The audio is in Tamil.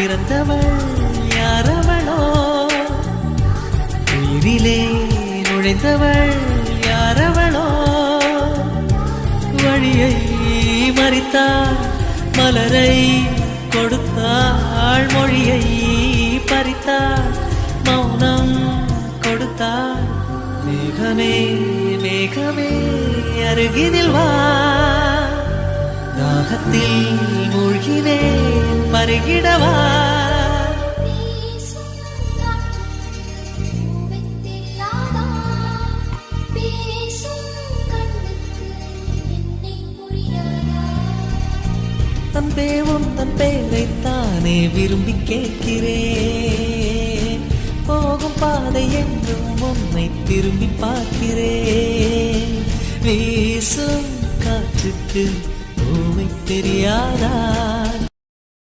பிறந்தவள் யாரவளோ உயிரிலே நுழைந்தவள் யாரவளோ வழியை மறித்தாள் மலரை கொடுத்தாள் மொழியை பறித்தாள் மௌனம் கொடுத்தாள் மேகமே மேகமே அருகினில் வா தாகத்தில் மூழ்கினேன் பருகிடவா தன்பே தன் பேரைத்தானே விரும்பி கேட்கிறேன் போகும் பாதை என்றும் உன்னை திரும்பி பார்க்கிறேன் வீசும் காற்றுக்கு பூமி தெரியாதா